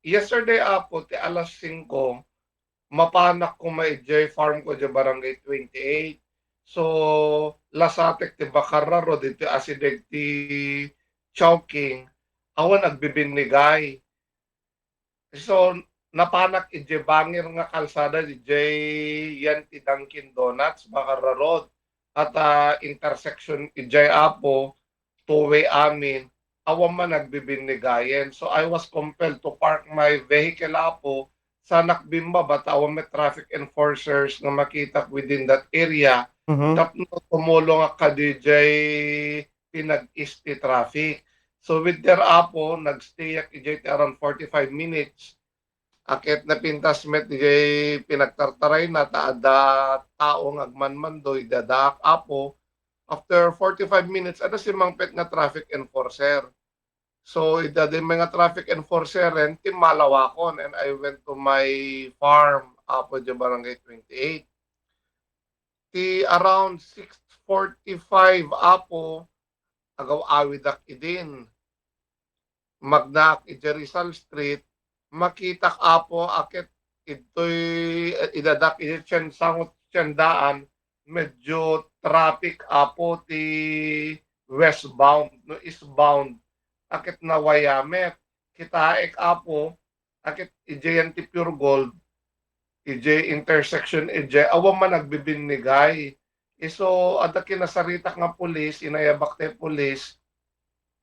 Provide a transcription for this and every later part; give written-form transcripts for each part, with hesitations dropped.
yesterday apo ti alas 5, mapanak ko maijay farm ko di barangay 28. So, lasatek ti Bacarraro dito asideg ti Chowking, awan nagbibinigay. So, napanak ije bangir nga kalsada ije yan ti Dunkin Donuts, Bacarraro. At intersection ije apo, two-way amin, awan man nagbibinigayen. So I was compelled to park my vehicle apo sa nakbimba but awan may traffic enforcers nga makita within that area. Mhm. Tapno tumulong ka DJ pinag-isti traffic. So with their apo, nagstay ak ijay around 45 minutes. Akit na pintas met ijay pinagtartaray na taada taong agmanmandoy dadak apo. After 45 minutes, ano si Mangpet nga traffic enforcer. So, ida din mga traffic enforcer rin, timalawakon and I went to my farm, apo di barangay 28. Ti around 6:45 apo, agaw awidak idin. Magnak iti Rizal Street, makitak apo akit ito'y idadak iti sangot tiyandaan, medyo traffic apo ti westbound, no eastbound, akit na wayamet, kitaek apo, akit ije ti Pure Gold, ije intersection ije, awan man nagbibinigay. So, ada kinasaritak nga pulis, inayabak te pulis,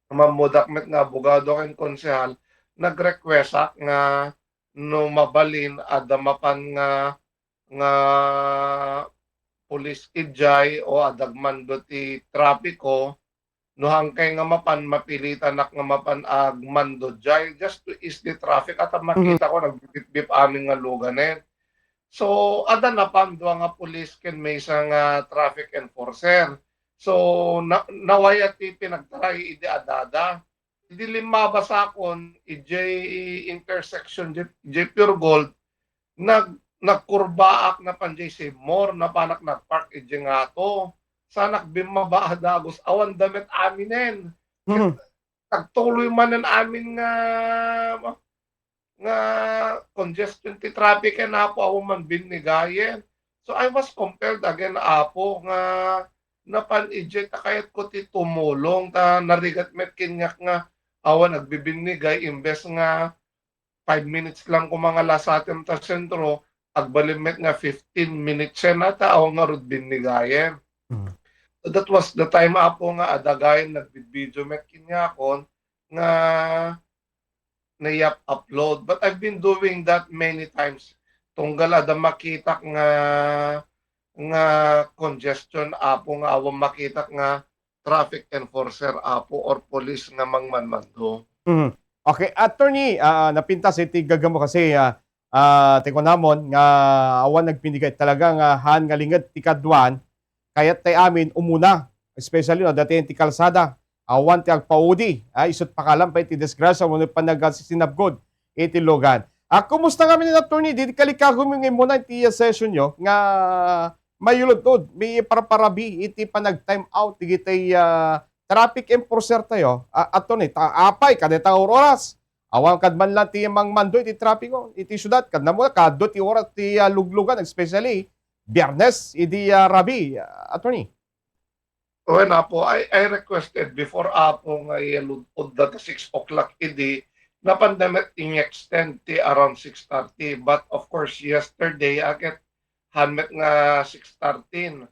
mamudakmet nga abogado ken konsehal nag-request nga no mabalin adda mapan nga pulis idjay o adagman do ti trapiko no hangkay nga mapan mapilitan nak nga mapan agmando jay just to ease the traffic at Mhm. makita ko nagbibip amin nga luganen. So, ada na pandwa nga pulis ken may isang traffic enforcer. So, nawaya ti pinagtaray iti adada. Hindi limabasakon ij intersection ij Pure Gold nagkurbaak na panjay si More na panak nagpark ij nga to. Sanak bimaba dagos awan damit aminen. Kit Mhm. nagtuloy man ang amin nga congestion ti traffic na po ako man binigayen. So I was compelled again apo nga napan-eject kayat ko ti tumulong ta narigat met kinyak nga awan nagbibinigay imbes nga 5 minutes lang ko mga lasatem ta sentro agbalimet nga 15 minutes na ta awan nga rod binigayen. Mhm. So that was the time apo nga adagayen nagbibideo met kinyakon nga na upload. But I've been doing that many times. Tunggal ada makita nga congestion apo nga awang makita nga traffic enforcer apo or police nga mangmanmando. Mhm. Okay, attorney, napintas iti gagamo kasi tiko namon nga awan nagpindigay talaga nga han nga linged ti kadwan kayat tay amin umuna, especially no dati ti kalsada awan ti agpaudi isut pakalam pa iti disgrasya wenno pa nagsisinabgod iti logan. Kumusta kami ni attorney di kalikagom nga muna iti session nyo nga mayulod may paraparabi iti panag time out iti traffic enforcer tayo, attorney, apay, kada taong oras. Awang kadman lang ti mang mando iti trapiko, iti syudad, kadna mo, kadto ti oras ti luglugan, especially, biyernes, iti rabi, attorney. When apo, I requested before apo nga iludod that 6 o'clock idi na pandemic in-extend ti around 6:30. But of course, yesterday, akit hanmet nga 6:13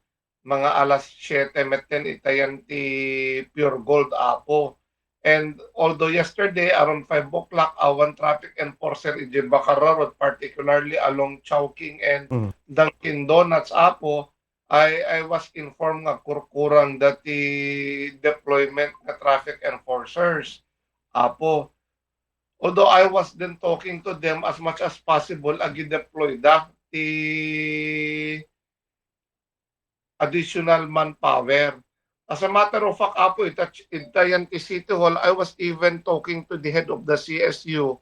mga alas 7 metten itayan ti Pure Gold apo. And although yesterday around 5 o'clock awan traffic enforcer iti Bacarra Road particularly along Chowking and Mm. Dunkin Donuts apo, I was informed nga kurkurang dati deployment nga traffic enforcers apo. Although I was then talking to them as much as possible agi deploy da ti additional manpower. As a matter of fact, apo, itayan ti City Hall, I was even talking to the head of the CSU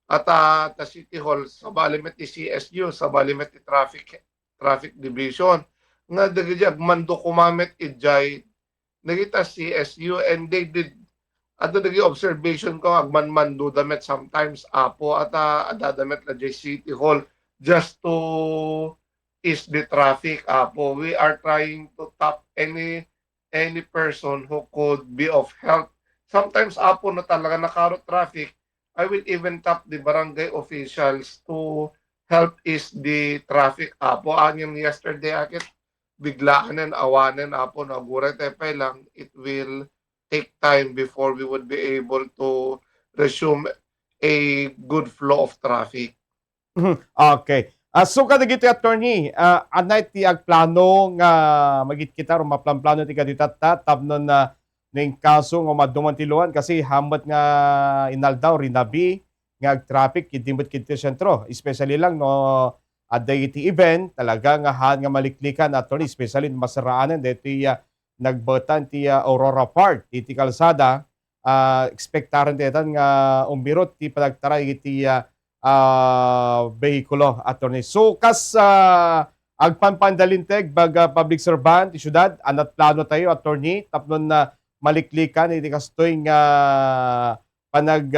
at the City Hall, sa balimet ti CSU, sa balimet ti Traffic Division. Nga dagijag mando kumamit idjay, nagita CSU and they did Ato naging observation ko agman-man do damit sometimes apo at adadamet na J City Hall just to ease the traffic apo. We are trying to tap any person who could be of help. Sometimes apo na talaga nakarot traffic, I will even tap the barangay officials to help ease the traffic apo. Anyang yesterday akit biglaan and awanen apo na guray tepay lang, it will take time before we would be able to resume a good flow of traffic. Okay. So kada gito attorney, anay ti agplano nga magit kita ro maplan-plano ti kadita tapnon na ning kaso nga maduman ti luan kasi hamat nga inaldaw rinabi nga traffic kidimot kiti sentro, especially lang no aday iti event talaga nga han nga maliklikan attorney, especially masaraanan deti nagbotan ti Aurora Park iti kalsada, expectaran detan nga umbirot ti panagtaray iti behikulo attorney. So kas agpanpandalinteg baga public servant ti syudad anat plano tayo attorney tapnon na maliklikan iti kastoy nga panag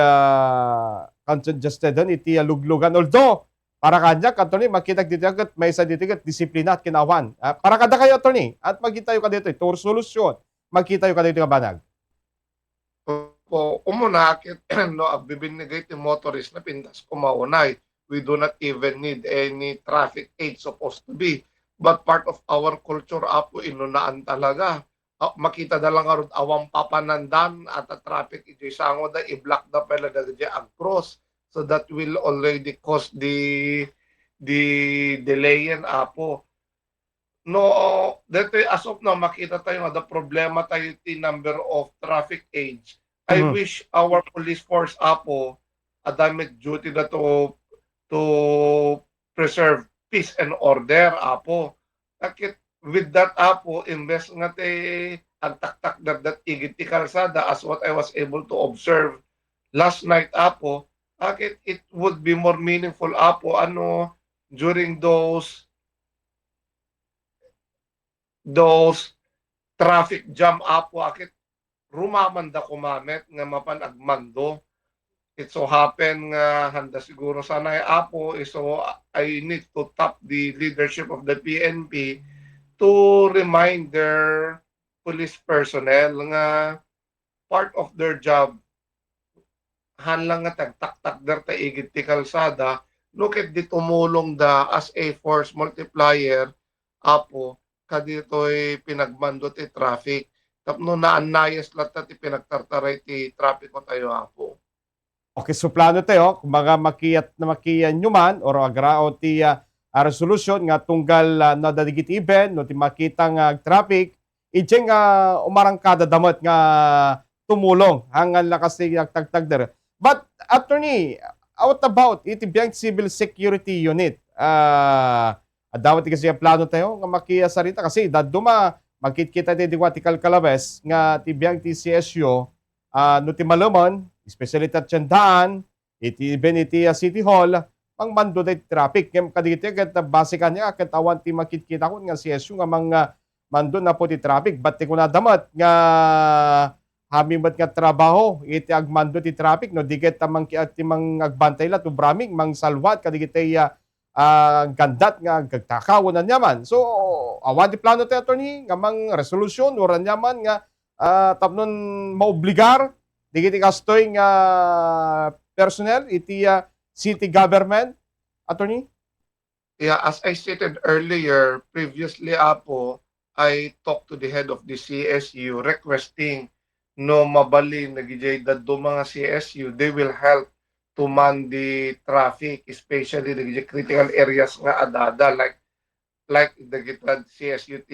congested iti luglugan, although para kanya attorney makita dito agad may sa dito agad disiplina at kinawan. Para kada kayo attorney at magkita ka dito tour solusyon magkita ka dito nga banag. Po, umuna akit no agbibinigay ti motorist na pintas kumaunay. We do not even need any traffic aid supposed to be. But part of our culture apo inunaan talaga. Makita da lang arod awang papanandan at a traffic iti sango da i-block da pala da di ag-cross. So that will already cause the delay yan apo. No, dito as of now makita tayo nga the problema tayo ti number of traffic aids. I wish our police force apo adamit duty na to preserve peace and order apo. Akit with that apo imbes nga te ang taktak that igit ti kalsada as what I was able to observe last night apo, akit it would be more meaningful apo ano during those traffic jam apo akit rumamanda kumamet nga mapan agmando. It so happen nga handa siguro sana apo so I need to tap the leadership of the PNP to remind their police personnel nga part of their job hanlang nga tagtaktak der ta igit ti kalsada, look at di tumulong da as a force multiplier apo kadito'y pinagmando ti traffic. Tapno naanayas lahat ti pinagtartaray ti traffic ko tayo apo. Okay, so plano tayo, kung mga makiyat na makiyan nyo man, or agrao ti resolusyon nga tunggal na dadigit event, no ti makita nga traffic, ijeng umarangkada damot nga tumulong hangan lakas ti nagtagtag der. But attorney, what about iti biyang civil security unit? Dawat ti kasi plano tayo nga makiya sarita kasi daduma magkita ti diwati kalkalabes nga ti biyang ti CSU no ti malamon, especially tat tiyandaan, iti ben iti City Hall, pang mando da traffic. Ngem kaditi ket basikan niya ket awan ti makikita ko nga CSU nga mga mando na po ti traffic. But ti kunadamat nga hamimat nga trabaho iti agmando ti traffic no diket tamang ti mang agbantay la tu braming mang salwat kadigiti gandat nga gagtakawan nyaman. So awan ti plano ti attorney nga mang resolusyon oran nyaman nga tapnon maobligar digiti kastoy nga personnel iti city government attorney. Yeah, as I stated earlier, previously apo, I talked to the head of the CSU requesting no mabalin nagijay dadto mga CSU, they will help to man the traffic, especially the critical areas nga adada like the gitad CSUT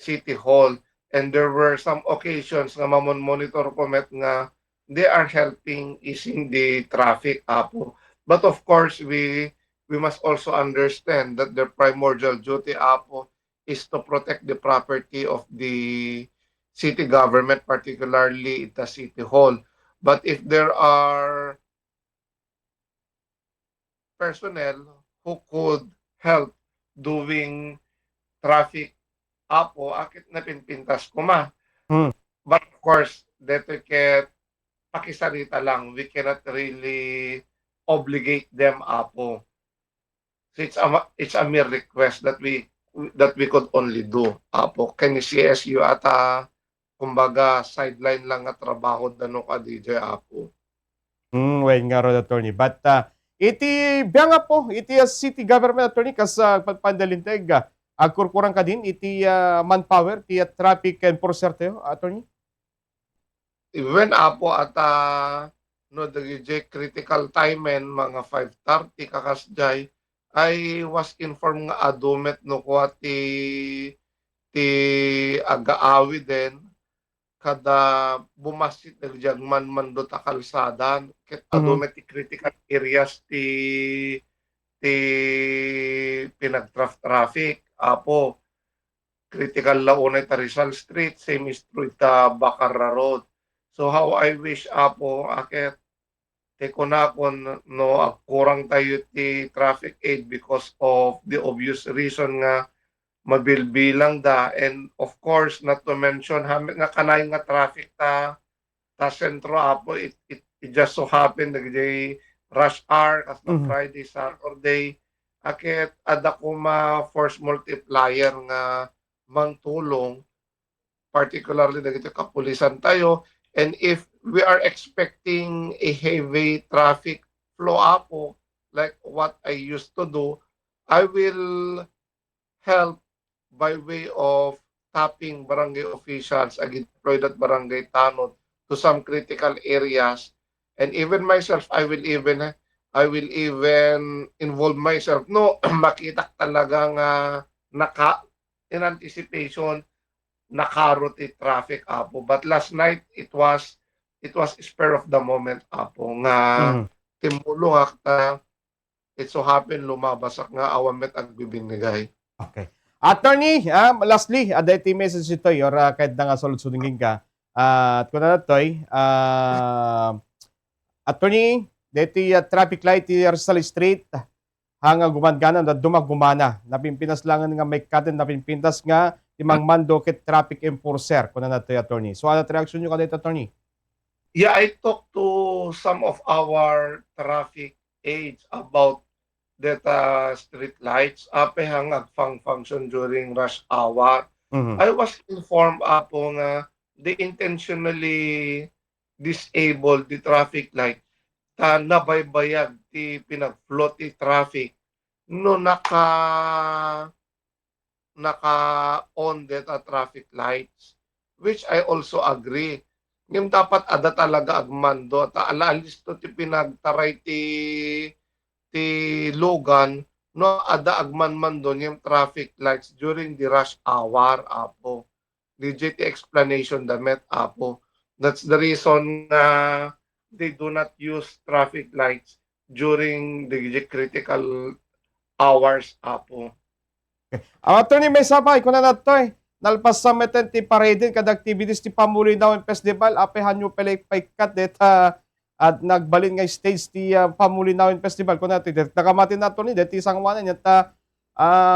City Hall. And there were some occasions nga mamon monitor ko met nga they are helping easing the traffic apo. But of course, we must also understand that their primordial duty apo is to protect the property of the city government, particularly the City Hall. But if there are personnel who could help doing traffic apo, akit na pinpintas ko ma. Hmm. But of course, dito ket pakisarita lang, we cannot really obligate them apo. So it's a mere request that we could only do apo. Can you CSU at kumbaga sideline lang nga trabaho dano ka DJ apo. Well nga ron, attorney. But iti biya nga po, iti city government attorney kas pagpandalinteg, agkurkurang ka din, iti manpower, iti traffic enforcer tayo, attorney? Even apo at no DJ critical time men mga 5:30 kakasjay I was informed nga adumet no ko ti agaawi din kada bumasit nagyag man do ta kalsadan ket Mhm. adumet ti critical areas ti traffic apo critical launay ta Rizal Street same is true ta Bacarra Road. So how I wish apo aket te kunakon no kurang tayo ti traffic aid because of the obvious reason nga mabilbilang da and of course not to mention hamit nga kanay nga traffic ta sentro apo it just so happen nagday rush hour as na Mhm. Friday Saturday akit ada ko ma force multiplier nga mangtulong particularly dagiti kapulisan tayo. And if we are expecting a heavy traffic flow apo, like what I used to do, I will help by way of tapping barangay officials again deployed at barangay tanod to some critical areas. And even myself, I will even involve myself. No, makita talagang in anticipation nakarote traffic apo. But last night it was spur of the moment apo nga Mhm. timulong akta it so happen lumabasak nga awamet agbibinigay. Okay. Attorney, lastly, iti message ito, or kahit na nga sulod-sulungin ka, at kung na to'y, attorney, dito traffic light, Rizal Street, hanga gumagana na dumagumana. Napimpinas lang nga may katin, napimpintas nga timang mando kit traffic enforcer. Kung na to'y, attorney. So, ano reaction nyo ka dito, attorney? Yeah, I talked to some of our traffic aides about that street lights ape hangag function during rush hour. Mhm. I was informed apo nga they intentionally disable the traffic light ta nabaybayag ti pinag-flow ti traffic no naka-on data traffic lights, which I also agree. Ngem dapat ada talaga agmando ta alaalis to ti pinagtaray ti Logan no ada agmanman doon yung traffic lights during the rush hour apo. Legit explanation damit apo. That's the reason na they do not use traffic lights during the critical hours apo. Attorney, may sabay, kung na to'y, nalpas sa meten ti paredin, kada activities ti Pamulinaw Festival, apehan nyo pelay paikat, deta, at nagbalin nga stage ti Pamulinaw Festival, kung natin, nakamatin na to ni, deti isang wanan, yata,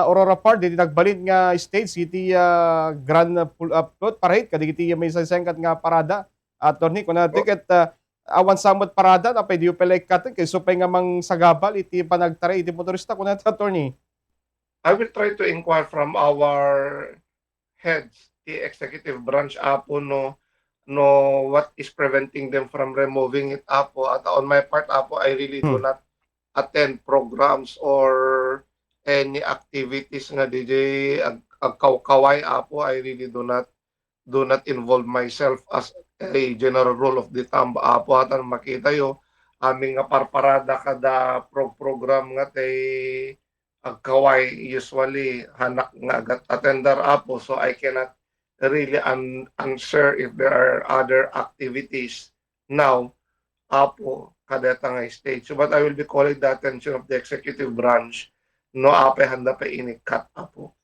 Aurora Park, deti nagbalin nga stage, iti Grand Float Parade, kadagiti may sasengkat nga parada, attorney, kung natin, ket, awan samot parada, na pwede yung pelay katin, kay supay nga mang sagabal, iti panagtaray, iti motorista, kung natin, attorney. I will try to inquire from our heads, the executive branch apo no what is preventing them from removing it apo. At on my part apo, I really do Hmm. not attend programs or any activities nga DJ agkawkaway apo. I really do not involve myself as a general rule of the thumb apo atan makita yo aming nga parparada kada program nga tay agkaway usually hanak nga agat attender apo, so I cannot really answer if there are other activities now apo kadeta nga stage. So, but I will be calling the attention of the executive branch no ape handa pa inikat apo.